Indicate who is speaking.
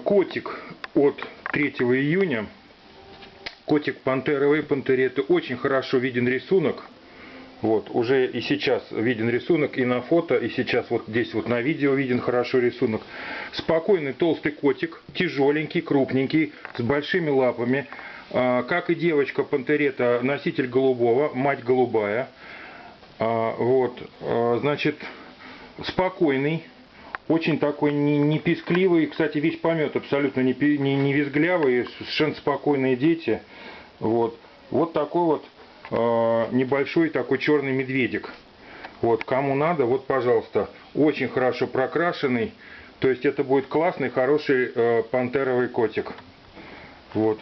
Speaker 1: Котик от 3 июня. Котик пантеровый, пантереты. Очень хорошо виден рисунок. Вот, уже и сейчас виден рисунок и на фото, и сейчас вот здесь вот на видео виден хорошо рисунок. Спокойный толстый котик, тяжеленький, крупненький, с большими лапами. Как и девочка пантерета, носитель голубого, мать голубая. Вот, значит, спокойный, очень такой не пискливый. Кстати, весь помет абсолютно не визглявый, совершенно спокойные дети. Вот, вот такой вот небольшой такой черный медведик. Вот, кому надо, вот, пожалуйста, очень хорошо прокрашенный. То есть это будет классный, хороший пантеровый котик. Вот.